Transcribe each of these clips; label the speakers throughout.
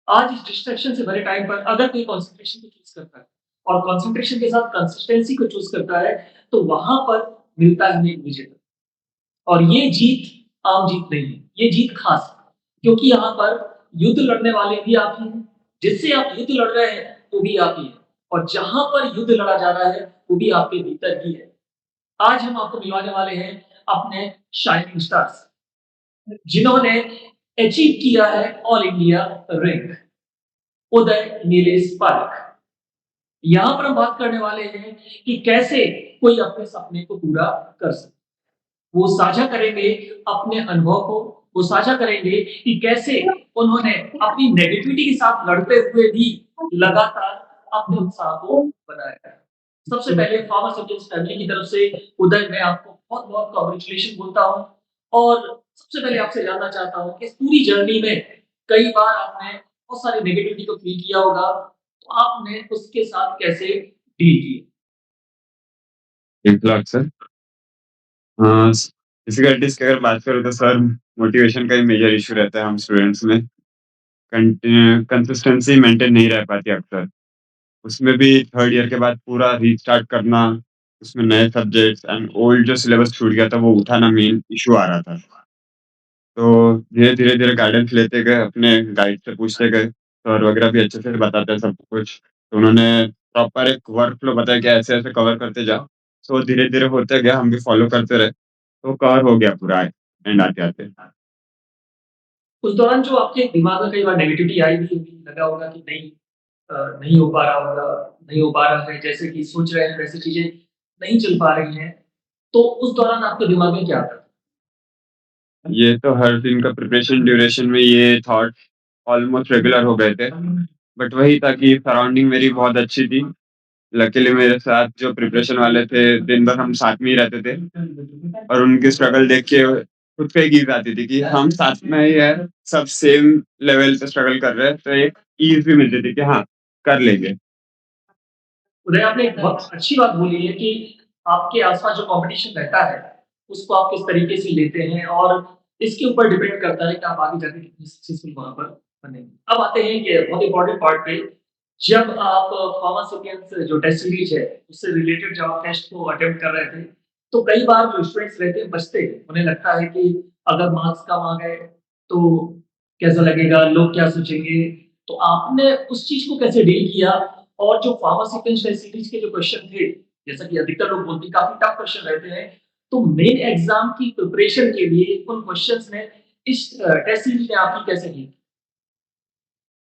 Speaker 1: आज इस डिस्ट्रैक्शन से भरे टाइम पर अगर कोई कंसंट्रेशन को चूज़ करता है और कंसंट्रेशन के साथ कंसिस्टेंसी को चूज़ करता है, तो वहाँ पर मिलता है हमें एक विजेता। और ये जीत आम जीत नहीं है, ये जीत खास है। क्योंकि यहाँ पर युद्ध लड़ने वाले भी आप ही हैं, जिससे आप युद्ध लड़ रहे हैं, वो भी आप ही हैं। और जहाँ पर युद्ध लड़ा जा रहा है, वो भी आपके भीतर ही है। आज हम आपको मिलवाने वाले हैं अपने शाइनिंग स्टार्स, जिन्होंने अचीव किया है ऑल इंडिया रैंक, उदय नीलेश पारेख। यहाँ पर हम बात करने वाले हैं कि कैसे कोई अपने सपने को पूरा कर सकता है। वो साझा करेंगे अपने अनुभव को, वो साझा करेंगे कि कैसे उन्होंने अपनी नेगेटिविटी के साथ लड़ते हुए भी लगातार अपने उत्साह को बनाया है। सबसे पहले फार्मास्यूटिकल्स फैमिली की तरफ से उदय, मैं आपको बहुत-बहुत कांग्रेचुलेशन बोलता हूँ और सबसे पहले आपसे जानना चाहता हूँ कि इस पूरी जर्नी में कई बार आपने बहुत सारी नेगेटिविटी को फील किया होगा, तो आपने उसके साथ कैसे डील किया?
Speaker 2: बिल्कुल सर। हाँ, डिफ़िकल्टीज़ की अगर बात करूँ तो सर मोटिवेशन का ही मेजर इश्यू रहता है हम स्टूडेंट्स में। कंसिस्टेंसी मेंटेन नहीं रह पाती अक्सर। उसमें भी 3rd ईयर के बाद पूरा रीस्टार्ट करना, उसमें नए सब्जेक्ट्स एंड ओल्ड जो सिलेबस छूट गया था वो उठाना मेन इश्यू आ रहा था। तो धीरे-धीरे गाइडेंस लेते गए, अपने गाइड से पूछते गए, सर वगैरह भी अच्छे से बताते हैं सब कुछ। तो उन्होंने प्रॉपर एक वर्कफ़्लो बताया कि ऐसे-ऐसे कवर करते जाओ। सो धीरे-धीरे होते गया, हम भी फ़ॉलो करते रहे। तो कवर हो गया पूरा एंड आते-आते।
Speaker 1: उस दौरान जो आपके दिमाग में कई बार नेगेटिविटी आई भी होगी, लगा होगा कि नहीं नहीं हो पा रहा होगा, नहीं हो पा रहा है, जैसे कि सोच रहे हैं वैसी चीज़ें नहीं चल पा रही हैं, तो उस दौरान आपके दिमाग में क्या आता था?
Speaker 2: ये तो हर दिन का प्रिपरेशन ड्यूरेशन में ये थॉट ऑलमोस्ट रेगुलर हो गए थे। बट वही था कि सराउंडिंग मेरी बहुत अच्छी थी। लकीली मेरे साथ जो प्रिपरेशन वाले थे, दिन भर हम साथ में ही रहते थे और उनकी स्ट्रगल देख के खुद पे एक ईज़ आती थी कि हम साथ में ही हैं, सब सेम लेवल पे स्ट्रगल कर रहे हैं, तो एक ईज़ भी मिलती थी कि हाँ, कर लेंगे।
Speaker 1: उदय, आपने एक बहुत अच्छी बात बोली है कि आपके आस-पास जो कॉम्पिटिशन रहता है, उसको आप किस तरीके से लेते हैं और इसके ऊपर डिपेंड करता है कि आप आगे जाके कितनी सक्सेसफुल वहाँ पर बनेंगे। अब आते हैं कि बहुत इम्पोर्टेंट पार्ट पे, जब आप फार्मास्यूटिकल्स जो टेस्ट सीरीज़ है, उससे रिलेटेड जब आप टेस्ट को अटेम्प्ट कर रहे थे, तो कई बार जो स्टूडेंट्स रहते हैं बचते हैं। उन्हें लगता है कि अगर मार्क्स कम आ गए, तो कैसा लगेगा, लोग क्या सोचेंगे? तो आपने उस चीज़ को कैसे डील किया? और जो फार्मास्यूटिकल्स टेस्ट सीरीज़ के जो क्वेश्चन थे, जैसा कि अधिकतर लोग बोलते हैं काफ़ी टफ क्वेश्चन रहते हैं, तो मेन एग्ज़ाम की प्रिपरेशन के लिए उन क्वेश्चन्स ने इस टेस्ट सीरीज़ ने आपकी कैसे हेल्प की?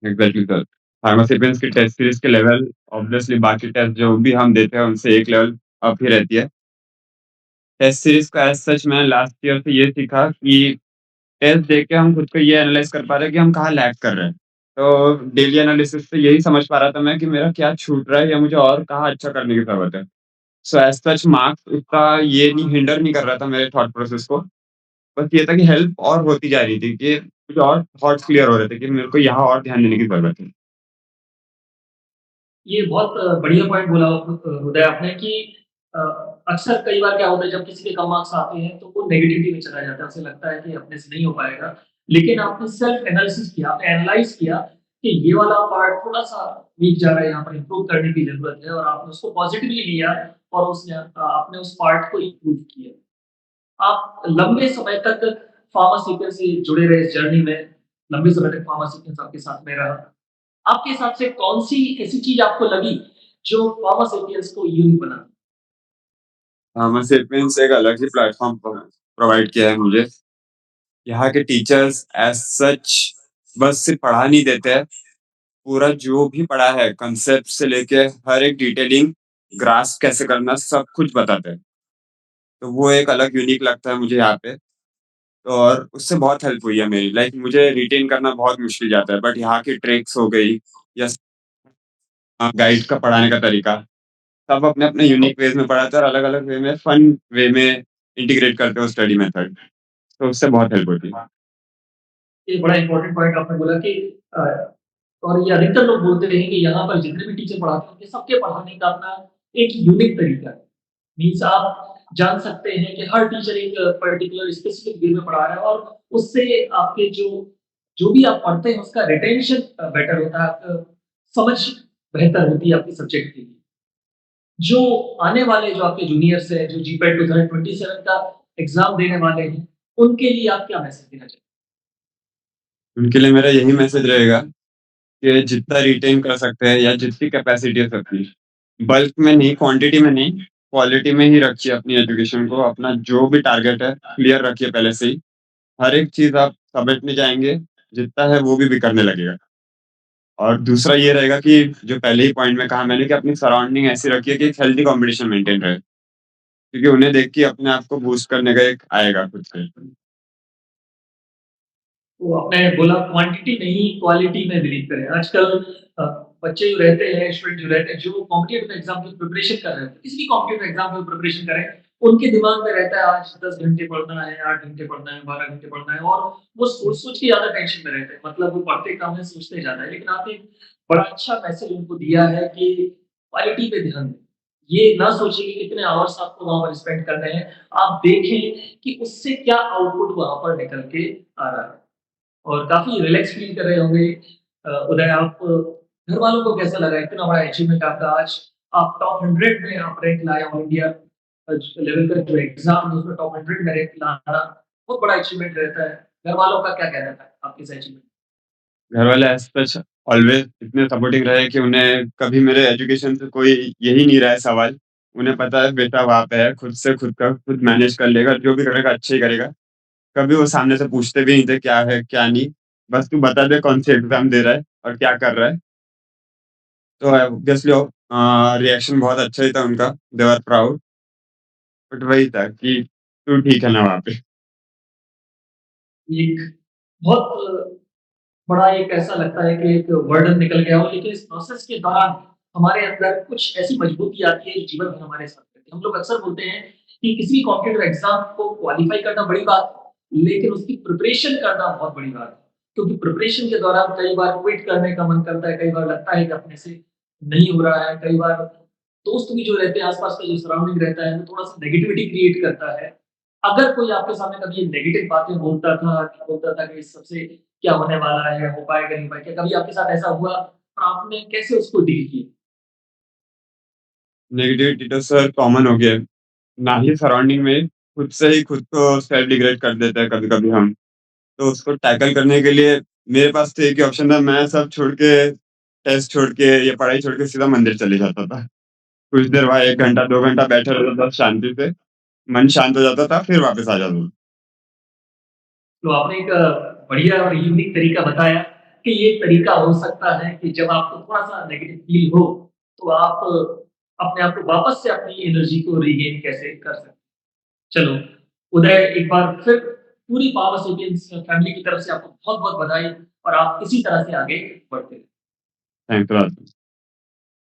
Speaker 2: Exactly sir. फार्मासिपियंस की टेस्ट सीरीज़ के लेवल ऑब्वियसली बाकी टेस्ट जो भी हम देते हैं, उनसे एक लेवल अप ही रहती है। टेस्ट सीरीज़ को एज़ सच मैंने लास्ट ईयर से ये सीखा कि टेस्ट देख के हम खुद को ये एनालाइज़ कर पा रहे हैं कि हम कहाँ लैग कर रहे हैं। तो डेली एनालिसिस से यही समझ पा रहा था मैं कि मेरा क्या छूट रहा है या मुझे और कहाँ अच्छा करने की ज़रूरत है। सो एज़ सच मार्क्स उतना ये नहीं हिंडर नहीं कर रहा था मेरे थॉट प्रोसेस को। बस ये था कि हेल्प और होती जा रही थी कि मुझे और थॉट्स क्लियर हो रहे थे कि मेरे को यहाँ और ध्यान देने की ज़रूरत है।
Speaker 1: ये बहुत बढ़िया पॉइंट बोला उदय आपने कि अ, अक्सर कई बार क्या होता है जब किसी के कम मार्क्स आते हैं तो वो नेगेटिविटी में चला जाता है, उसे लगता है कि अपने से नहीं हो पाएगा। लेकिन आपने सेल्फ एनालिसिस किया, आपने एनालाइज़ किया कि ये वाला पार्ट थोड़ा-सा वीक जा रहा है, यहाँ पर इम्प्रूव करने की ज़रूरत है और आपने उसको पॉजिटिवली लिया और आपने उस पार्ट को इम्प्रूव किया। आप लंबे समय तक फार्मास्यूटिकल्स से जुड़े रहे इस जर्नी में, लंबे समय तक फार्मास्यूटिकल्स आपके साथ में रहा। आपके हिसाब से कौन-सी ऐसी चीज़ आपको लगी जो फार्मास्यूटिकल्स को यूनिक बनाती?
Speaker 2: सेपियंस एक अलग ही प्लेटफ़ॉर्म प्रोवाइड किया है मुझे। यहाँ के टीचर्स एज़ सच बस सिर्फ़ पढ़ा नहीं देते हैं, पूरा जो भी पढ़ा है कांसेप्ट से लेके हर एक डिटेलिंग ग्रास्प कैसे करना सब कुछ बताते हैं। तो वो एक अलग यूनिक लगता है मुझे यहाँ पे और उससे बहुत हेल्प हुई है मेरी। लाइक मुझे रिटेन करना बहुत मुश्किल जाता है बट यहाँ की ट्रिक्स हो गई या गाइड का पढ़ाने का तरीका, सब अपने-अपने यूनिक वेज़ में पढ़ाते हैं और अलग-अलग वे में फन वे में इंटीग्रेट करते हो स्टडी मेथड। तो उससे बहुत हेल्प होती है।
Speaker 1: ये बड़ा इम्पोर्टेंट पॉइंट आपने बोला कि अ, और ये अधिकतर लोग बोलते हैं कि यहाँ पर जितने भी टीचर पढ़ाते हैं, उनके सबके पढ़ाने का अपना एक यूनिक तरीका है। मीन्स आप जान सकते हैं कि हर टीचर एक पर्टिकुलर स्पेसिफिक वे में पढ़ा रहा है और उससे आपके जो जो भी आप पढ़ते हैं उसका रिटेंशन बेटर होता है, आपका समझ बेहतर होती है आपके सब्जेक्ट के लिए। जो आने वाले जो आपके जूनियर्स हैं, जो जीपैट 2027 का एग्ज़ाम देने वाले हैं, उनके लिए आप क्या मैसेज देना चाहेंगे?
Speaker 2: उनके लिए मेरा यही मैसेज रहेगा कि जितना रिटेन कर सकते हैं या जितनी कैपेसिटी है सबकी, बल्क में नहीं, क्वांटिटी में नहीं, क्वालिटी में ही रखिए अपनी एजुकेशन को। अपना जो भी टारगेट है, क्लियर रखिए पहले से ही। हर एक चीज़ आप समेटने जाएँगे, जितना है वो भी करने लगेगा। और दूसरा ये रहेगा कि जो पहले ही पॉइंट में कहा मैंने कि अपनी सराउंडिंग ऐसी रखिए कि एक हेल्दी कॉम्पिटिशन मेंटेन रहे। क्योंकि उन्हें देख के अपने आप को बूस्ट करने का एक आएगा खुद से।
Speaker 1: तो आपने बोला क्वांटिटी नहीं क्वालिटी में बिलीव करें। आजकल अ, बच्चे जो रहते हैं, स्टूडेंट जो रहते हैं, जो कॉम्पिटिटिव एग्ज़ाम की प्रिपरेशन कर रहे हैं, किसी भी कॉम्पिटिटिव एग्ज़ाम की प्रिपरेशन करें, उनके दिमाग में रहता है आज 10 घंटे पढ़ना है, 8 घंटे पढ़ना है, 12 घंटे पढ़ना है और वो सोच-सोच के ज़्यादा टेंशन में रहते हैं। मतलब वो पढ़ते कम है, सोचते ज़्यादा है। लेकिन आपने एक बड़ा अच्छा मैसेज उनको दिया है कि क्वालिटी पे ध्यान दें। ये ना सोचिए कि कितने आवर्स आपको वहाँ पर स्पेंड करने हैं। आप देखें कि उससे क्या आउटपुट वहाँ पर निकल के आ रहा है। और काफ़ी रिलैक्स फ़ील कर रहे होंगे। उदय आप घरवालों को कैसा लगा इतना बड़ा अचीवमेंट आपका आज आप टॉप 100 में आप रैंक लाए ऑल इंडिया लेवल का जो एग्ज़ाम है उसमें टॉप 100 में रैंक लाना बहुत बड़ा अचीवमेंट रहता है। घरवालों का क्या कहना था आपके इस अचीवमेंट?
Speaker 2: घर वाले एज़ सच ऑलवेज़ इतने सपोर्टिव रहे कि उन्हें कभी मेरे एजुकेशन से कोई यही नहीं रहा है सवाल। उन्हें पता है बेटा वहाँ पे है, खुद से खुद का खुद मैनेज कर लेगा, जो भी करेगा अच्छे ही करेगा। कभी वो सामने से पूछते भी नहीं थे क्या है, क्या नहीं। बस तू बता दे कौन सी एग्ज़ाम दे रहा है और क्या कर रहा है। तो ऑब्वियसली रिएक्शन बहुत अच्छा ही था उनका, दे वर प्राउड। बट वही था कि तू ठीक है ना वहाँ पे।
Speaker 1: एक बहुत बड़ा एक ऐसा लगता है कि एक बर्डन निकल गया हो लेकिन इस प्रोसेस के दौरान हमारे अंदर कुछ ऐसी मजबूती आती है जो जीवन भर हमारे साथ रहती है। हम लोग अक्सर बोलते हैं कि किसी भी कॉम्पिटिटिव एग्ज़ाम को क्वालीफाई करना बड़ी बात है, लेकिन उसकी प्रिपरेशन करना बहुत बड़ी बात है। क्योंकि प्रिपरेशन के दौरान कई बार क्विट करने का मन करता है, कई बार लगता है कि अपने से नहीं हो रहा है, कई बार दोस्त भी जो रहते हैं, आस-पास का जो सराउंडिंग रहता है, वो थोड़ा-सा नेगेटिविटी क्रिएट करता है। अगर कोई आपके सामने कभी ये नेगेटिव बातें बोलता था कि इस सबसे क्या होने वाला है, हो पाएगा, नहीं पाएगा, कभी आपके साथ ऐसा हुआ और आपने कैसे उसको डील किया?
Speaker 2: नेगेटिविटी तो सर कॉमन हो गया है। ना ही सराउंडिंग में खुद से ही खुद को सेल्फ डिग्रेड कर देते हैं कभी-कभी हम। तो उसको टैकल करने के लिए मेरे पास तो एक ही ऑप्शन था, मैं सब छोड़ के, टेस्ट छोड़ के या पढ़ाई छोड़ के सीधा मंदिर चले जाता था। कुछ देर वहाँ 1 घंटा, 2 घंटा बैठा रहता था शांति से, मन शांत हो जाता था, फिर वापस आ जाता था।
Speaker 1: तो आपने एक बढ़िया और यूनिक तरीका बताया कि ये तरीका हो सकता है कि जब आपको थोड़ा-सा नेगेटिव फ़ील हो, तो आप अपने आप को वापस से अपनी एनर्जी को रीगेन कैसे कर सकते हैं। चलो, उदय एक बार फिर पूरी पावर सेपियंस फैमिली की तरफ से आपको बहुत-बहुत बधाई और आप इसी तरह से आगे बढ़ते रहें।
Speaker 2: Thanks a lot.